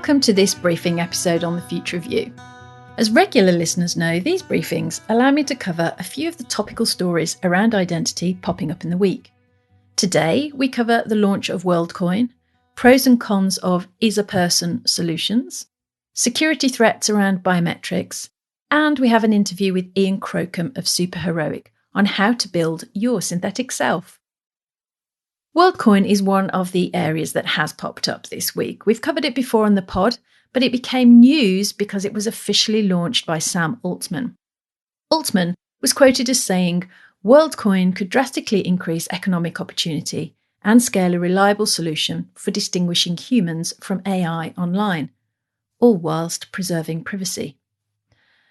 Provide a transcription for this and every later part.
Welcome to this briefing episode on the future of you. As regular listeners know, these briefings allow me to cover a few of the topical stories around identity popping up in the week. Today, we cover the launch of Worldcoin, pros and cons of is a person solutions, security threats around biometrics, and we have an interview with Ian Crocombe of Superheroic on how to build your synthetic self. Worldcoin is one of the areas that has popped up this week. We've covered it before on the pod, but it became news because it was officially launched by Sam Altman. Altman was quoted as saying, Worldcoin could drastically increase economic opportunity and scale a reliable solution for distinguishing humans from AI online, all whilst preserving privacy.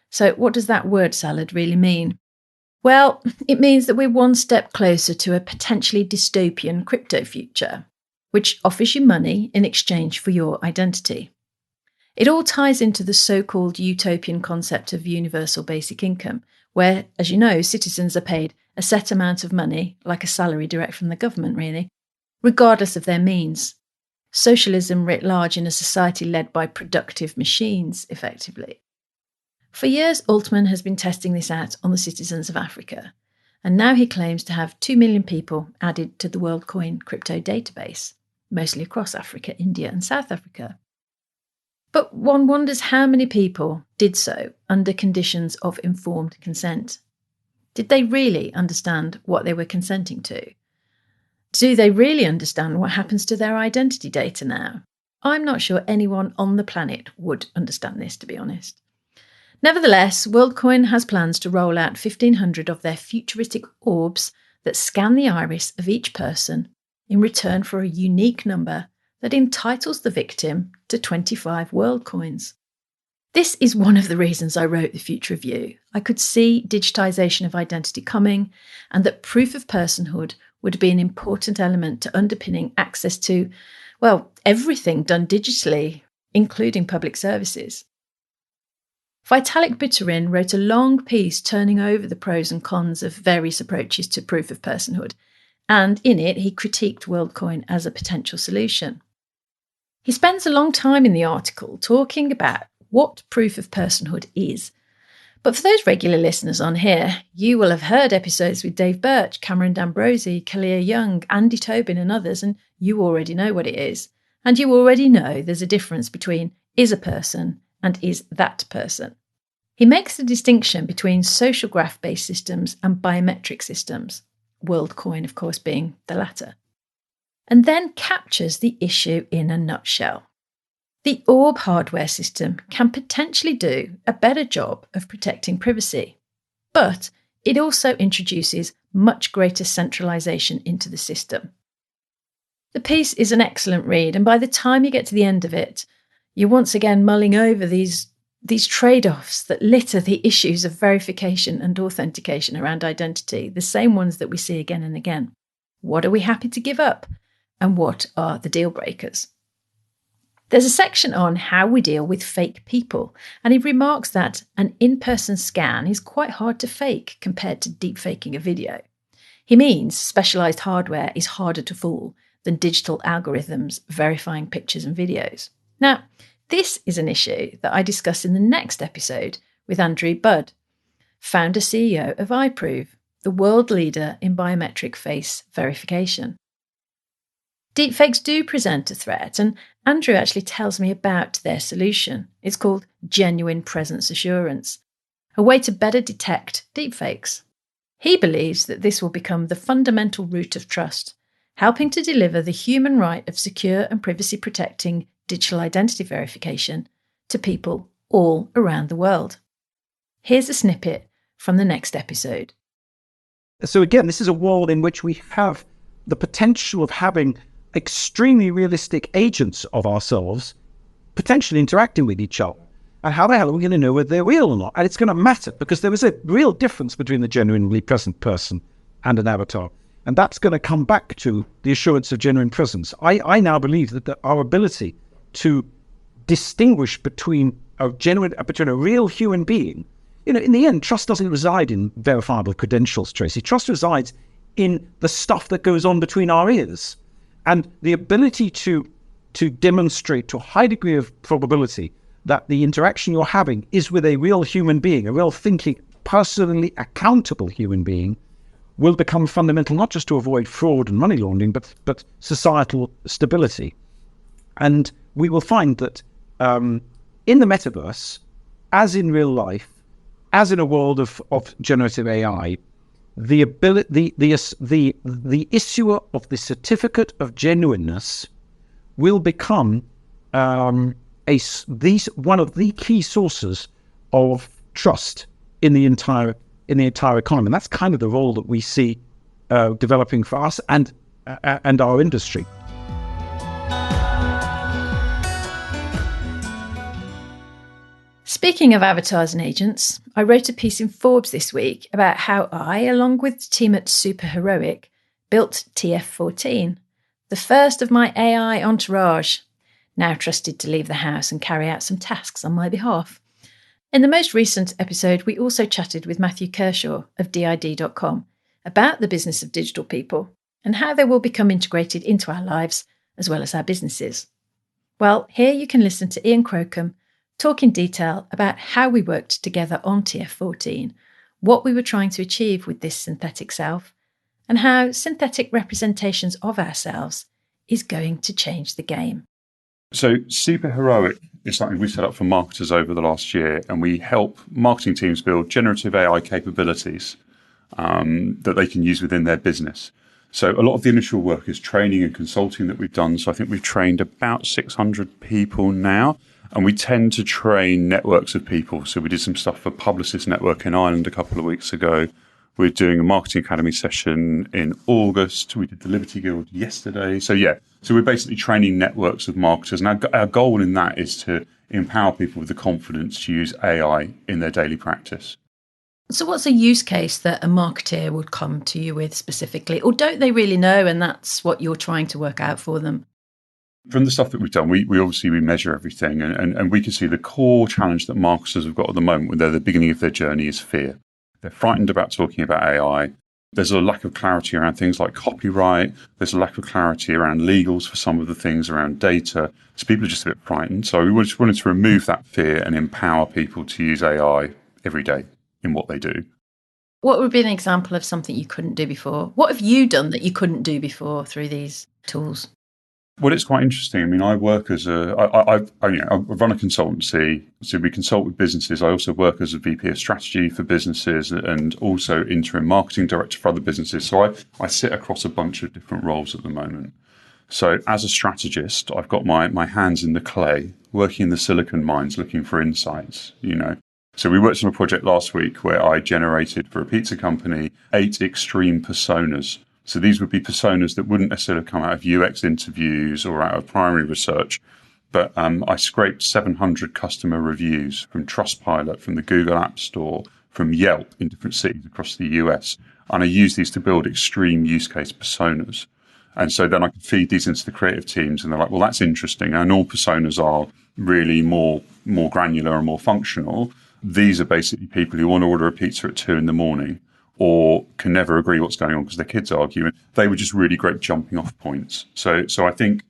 So what does that word salad really mean? Well, it means that we're one step closer to a potentially dystopian crypto future, which offers you money in exchange for your identity. It all ties into the so-called utopian concept of universal basic income, where, as you know, citizens are paid a set amount of money, like a salary direct from the government really, regardless of their means. Socialism writ large in a society led by productive machines, effectively. For years, Altman has been testing this out on the citizens of Africa, and now he claims to have 2 million people added to the Worldcoin crypto database, mostly across Africa, India and South Africa. But one wonders how many people did so under conditions of informed consent. Did they really understand what they were consenting to? Do they really understand what happens to their identity data now? I'm not sure anyone on the planet would understand this, to be honest. Nevertheless, Worldcoin has plans to roll out 1,500 of their futuristic orbs that scan the iris of each person in return for a unique number that entitles the victim to 25 Worldcoins. This is one of the reasons I wrote The Future of You. I could see digitisation of identity coming, and that proof of personhood would be an important element to underpinning access to, well, everything done digitally, including public services. Vitalik Buterin wrote a long piece turning over the pros and cons of various approaches to proof of personhood, and in it he critiqued Worldcoin as a potential solution. He spends a long time in the article talking about what proof of personhood is. But for those regular listeners on here, you will have heard episodes with Dave Birch, Cameron D'Ambrosi, Kalia Young, Andy Tobin and others, and you already know what it is. And you already know there's a difference between is a person and is that person. He makes the distinction between social graph-based systems and biometric systems, Worldcoin, of course, being the latter, and then captures the issue in a nutshell. The orb hardware system can potentially do a better job of protecting privacy, but it also introduces much greater centralisation into the system. The piece is an excellent read, and by the time you get to the end of it, you're once again mulling over these trade-offs that litter the issues of verification and authentication around identity, the same ones that we see again and again. What are we happy to give up? And what are the deal breakers? There's a section on how we deal with fake people, and he remarks that an in-person scan is quite hard to fake compared to deep-faking a video. He means specialised hardware is harder to fool than digital algorithms verifying pictures and videos. Now, this is an issue that I discuss in the next episode with Andrew Budd, founder CEO of iProve, the world leader in biometric face verification. Deepfakes do present a threat, and Andrew actually tells me about their solution. It's called Genuine Presence Assurance, a way to better detect deepfakes. He believes that this will become the fundamental root of trust, helping to deliver the human right of secure and privacy-protecting digital identity verification to people all around the world. Here's a snippet from the next episode. So again, this is a world in which we have the potential of having extremely realistic agents of ourselves potentially interacting with each other. And how the hell are we going to know whether they're real or not? And it's going to matter because there is a real difference between the genuinely present person and an avatar. And that's going to come back to the assurance of genuine presence. I now believe that our ability to distinguish between a real human being, in the end, trust doesn't reside in verifiable credentials, Tracy. Trust resides in the stuff that goes on between our ears. And the ability to to demonstrate to a high degree of probability that the interaction you're having is with a real human being, a real thinking, personally accountable human being, will become fundamental, not just to avoid fraud and money laundering, but societal stability. And we will find that in the metaverse, as in real life, as in a world of generative AI, the issuer of the certificate of genuineness will become one of the key sources of trust in the entire economy. And that's kind of the role that we see developing for us and our industry. Speaking of avatars and agents, I wrote a piece in Forbes this week about how I, along with the team at Superheroic, built TF14, the first of my AI entourage, now trusted to leave the house and carry out some tasks on my behalf. In the most recent episode, we also chatted with Matthew Kershaw of DID.com about the business of digital people and how they will become integrated into our lives as well as our businesses. Well, here you can listen to Ian Crocombe talk in detail about how we worked together on TF14, what we were trying to achieve with this synthetic self, and how synthetic representations of ourselves is going to change the game. So Superheroic is something we set up for marketers over the last year, and we help marketing teams build generative AI capabilities that they can use within their business. So a lot of the initial work is training and consulting that we've done. So I think we've trained about 600 people now. And we tend to train networks of people. So we did some stuff for Publicist Network in Ireland a couple of weeks ago. We're doing a Marketing Academy session in August. We did the Liberty Guild yesterday. So we're basically training networks of marketers. And our goal in that is to empower people with the confidence to use AI in their daily practice. So what's a use case that a marketer would come to you with specifically? Or don't they really know and that's what you're trying to work out for them? From the stuff that we've done, we obviously measure everything, and we can see the core challenge that marketers have got at the moment when they're at the beginning of their journey is fear. They're frightened about talking about AI. There's a lack of clarity around things like copyright. There's a lack of clarity around legals for some of the things around data. So people are just a bit frightened. So we just wanted to remove that fear and empower people to use AI every day in what they do. What would be an example of something you couldn't do before? What have you done that you couldn't do before through these tools? Well, it's quite interesting. I mean, I work as I run a consultancy, so we consult with businesses. I also work as a VP of strategy for businesses and also interim marketing director for other businesses. So I sit across a bunch of different roles at the moment. So as a strategist, I've got my hands in the clay, working in the silicon mines, looking for insights, So we worked on a project last week where I generated for a pizza company 8 extreme personas. So these would be personas that wouldn't necessarily come out of UX interviews or out of primary research. But I scraped 700 customer reviews from Trustpilot, from the Google App Store, from Yelp in different cities across the US. And I use these to build extreme use case personas. And so then I can feed these into the creative teams and they're like, well, that's interesting. And all personas are really more granular and more functional. These are basically people who want to order a pizza at 2 a.m. or can never agree what's going on because their kids argue. And they were just really great jumping off points. So I think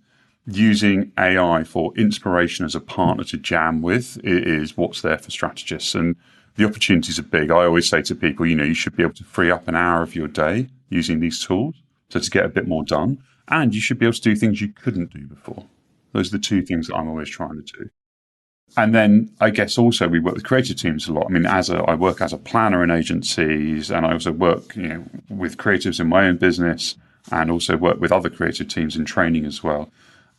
using AI for inspiration as a partner to jam with is what's there for strategists. And the opportunities are big. I always say to people, you should be able to free up an hour of your day using these tools to get a bit more done. And you should be able to do things you couldn't do before. Those are the two things that I'm always trying to do. And then I guess also we work with creative teams a lot. I mean, I work as a planner in agencies, and I also work, with creatives in my own business, and also work with other creative teams in training as well.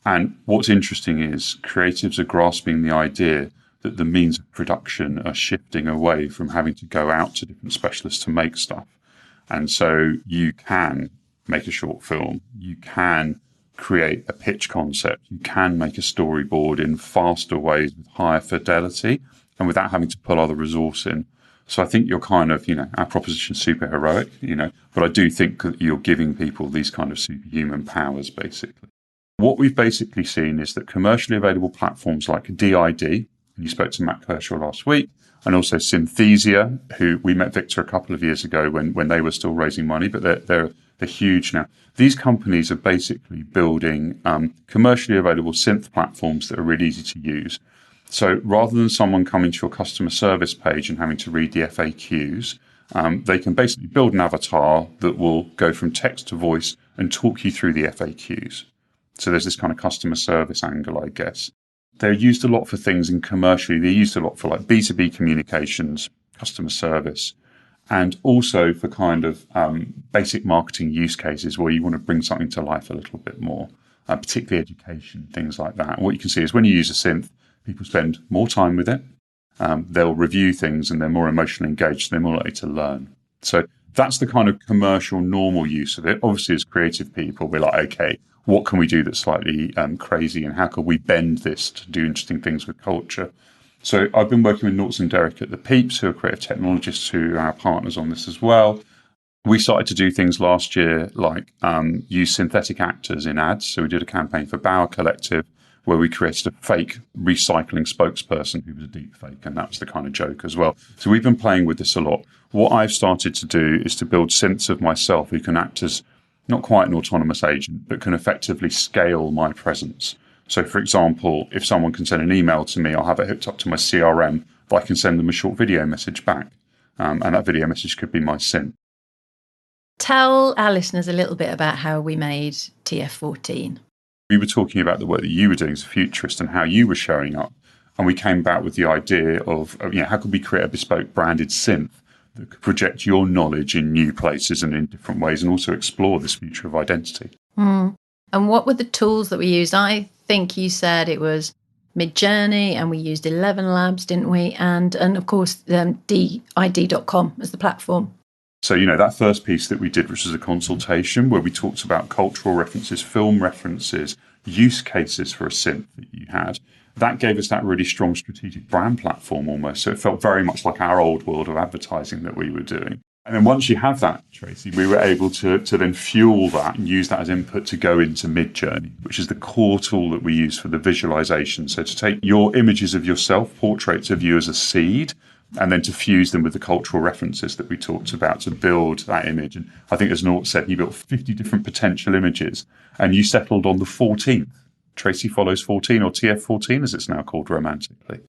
And what's interesting is creatives are grasping the idea that the means of production are shifting away from having to go out to different specialists to make stuff. And so you can make a short film, you can create a pitch concept, you can make a storyboard in faster ways with higher fidelity and without having to pull other resource in. So I think you're kind of, our proposition is super heroic, but I do think that you're giving people these kind of superhuman powers, basically. What we've basically seen is that commercially available platforms like DID, You spoke to Matt Kershaw last week, and also Synthesia, who we met Victor a couple of years ago when they were still raising money, but they're huge now. These companies are basically building commercially available synth platforms that are really easy to use. So rather than someone coming to your customer service page and having to read the FAQs, they can basically build an avatar that will go from text to voice and talk you through the FAQs. So there's this kind of customer service angle, I guess. They're used a lot for things in commercially. They're used a lot for like B2B communications, customer service, and also for kind of basic marketing use cases where you want to bring something to life a little bit more, particularly education, things like that. And what you can see is when you use a synth, people spend more time with it. They'll review things and they're more emotionally engaged. They're more likely to learn. So that's the kind of commercial normal use of it. Obviously, as creative people, we're like, okay, what can we do that's slightly crazy, and how can we bend this to do interesting things with culture? So I've been working with Nortz and Derek at the Peeps, who are creative technologists, who are our partners on this as well. We started to do things last year like use synthetic actors in ads. So we did a campaign for Bauer Collective where we created a fake recycling spokesperson who was a deep fake, and that was the kind of joke as well. So we've been playing with this a lot. What I've started to do is to build synths of myself who can act as not quite an autonomous agent, but can effectively scale my presence. So, for example, if someone can send an email to me, I'll have it hooked up to my CRM, but I can send them a short video message back. And that video message could be my synth. Tell our listeners a little bit about how we made TF14. We were talking about the work that you were doing as a futurist and how you were showing up. And we came back with the idea of how could we create a bespoke branded synth that could project your knowledge in new places and in different ways, and also explore this future of identity. And what were the tools that we used? I think you said it was Midjourney, and we used 11 Labs, didn't we? And of course, DID.com as the platform. So, that first piece that we did, which was a consultation where we talked about cultural references, film references, use cases for a synth that you had, that gave us that really strong strategic brand platform almost. So it felt very much like our old world of advertising that we were doing. And then once you have that, Tracy, we were able to then fuel that and use that as input to go into Midjourney, which is the core tool that we use for the visualization. So to take your images of yourself, portraits of you as a seed, and then to fuse them with the cultural references that we talked about to build that image. And I think, as Nort said, he built 50 different potential images, and you settled on the 14th. Tracy Follows 14, or TF14 as it's now called romantically.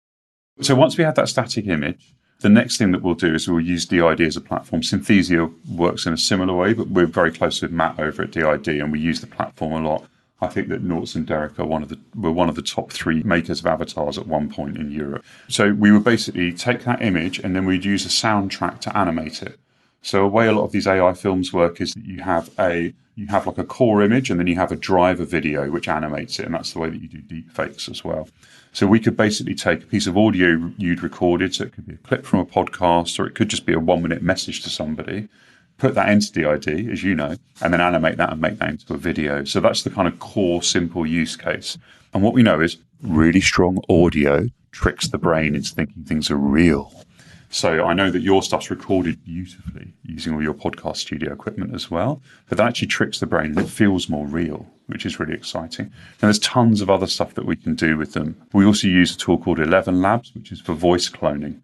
So once we had that static image, the next thing that we'll do is we'll use DID as a platform. Synthesia works in a similar way, but we're very close with Matt over at DID, and we use the platform a lot. I think that Nortz and Derek were one of the top 3 makers of avatars at one point in Europe. So we would basically take that image and then we'd use a soundtrack to animate it. So a way a lot of these AI films work is that you have like a core image, and then you have a driver video which animates it, and that's the way that you do deep fakes as well. So we could basically take a piece of audio you'd recorded, so it could be a clip from a podcast, or it could just be a 1-minute message to somebody, put that into DID, as you know, and then animate that and make that into a video. So that's the kind of core, simple use case. And what we know is really strong audio tricks the brain into thinking things are real. So I know that your stuff's recorded beautifully using all your podcast studio equipment as well, but that actually tricks the brain and it feels more real, which is really exciting. And there's tons of other stuff that we can do with them. We also use a tool called 11 Labs, which is for voice cloning.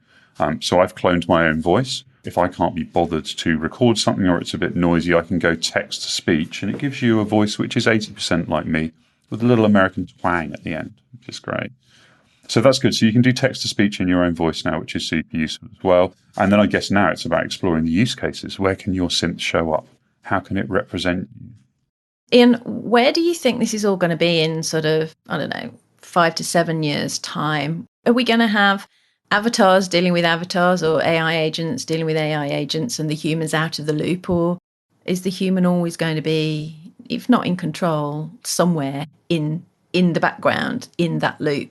So I've cloned my own voice. If I can't be bothered to record something or it's a bit noisy, I can go text to speech, and it gives you a voice which is 80% like me with a little American twang at the end, which is great. So that's good. So you can do text to speech in your own voice now, which is super useful as well. And then I guess now it's about exploring the use cases. Where can your synth show up? How can it represent you? Ian, where do you think this is all going to be in sort of, 5 to 7 years' time? Are we going to have avatars dealing with avatars, or AI agents dealing with AI agents, and the humans out of the loop? Or is the human always going to be, if not in control, somewhere in the background, in that loop?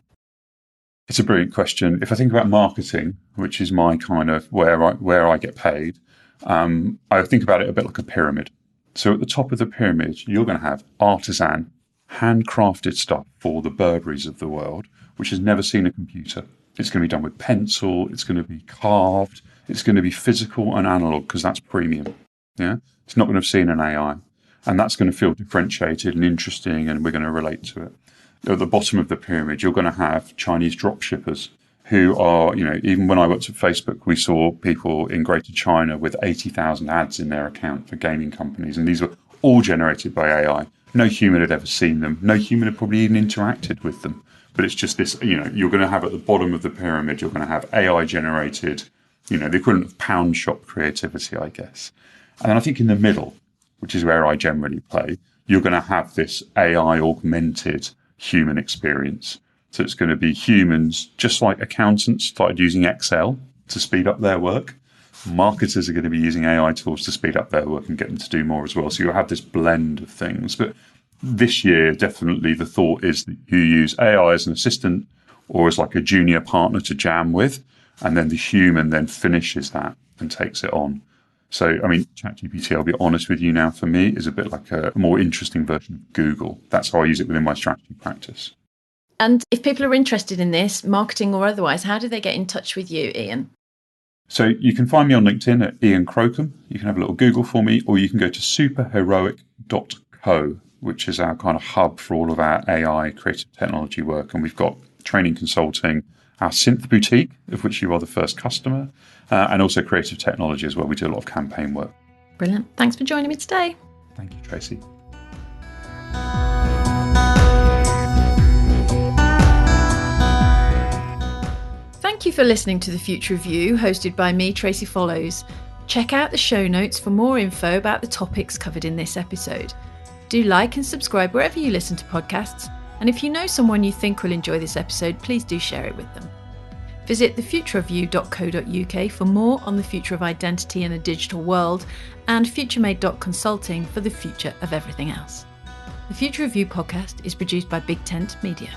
It's a brilliant question. If I think about marketing, which is my kind of where I get paid, I think about it a bit like a pyramid. So at the top of the pyramid, you're going to have artisan, handcrafted stuff for the Burberrys of the world, which has never seen a computer. It's going to be done with pencil. It's going to be carved. It's going to be physical and analog, because that's premium. Yeah, it's not going to have seen an AI, and that's going to feel differentiated and interesting, and we're going to relate to it. At the bottom of the pyramid, you're going to have Chinese dropshippers who are, even when I worked at Facebook, we saw people in Greater China with 80,000 ads in their account for gaming companies. And these were all generated by AI. No human had ever seen them. No human had probably even interacted with them. But it's just this, you're going to have at the bottom of the pyramid, you're going to have AI generated, the equivalent of pound shop creativity, I guess. And then I think in the middle, which is where I generally play, you're going to have this AI augmented human experience. So it's going to be humans, just like accountants started using Excel to speed up their work. Marketers are going to be using AI tools to speed up their work and get them to do more as well. So you'll have this blend of things. But this year, definitely the thought is that you use AI as an assistant or as like a junior partner to jam with, and then the human then finishes that and takes it on. So, ChatGPT, I'll be honest with you now, for me, is a bit like a more interesting version of Google. That's how I use it within my strategy practice. And if people are interested in this, marketing or otherwise, how do they get in touch with you, Ian? So you can find me on LinkedIn at Ian Crocombe. You can have a little Google for me, or you can go to superheroic.co, which is our kind of hub for all of our AI creative technology work. And we've got training consulting, our synth boutique, of which you are the first customer, and also creative technology as well. We do a lot of campaign work. Brilliant. Thanks for joining me today. Thank you, Tracy. Thank you for listening to The Future of You, hosted by me, Tracy Follows. Check out the show notes for more info about the topics covered in this episode. Do like and subscribe wherever you listen to podcasts, and if you know someone you think will enjoy this episode, please do share it with them. Visit thefutureofyou.co.uk for more on the future of identity in a digital world, and futuremade.consulting for the future of everything else. The Future of You podcast is produced by Big Tent Media.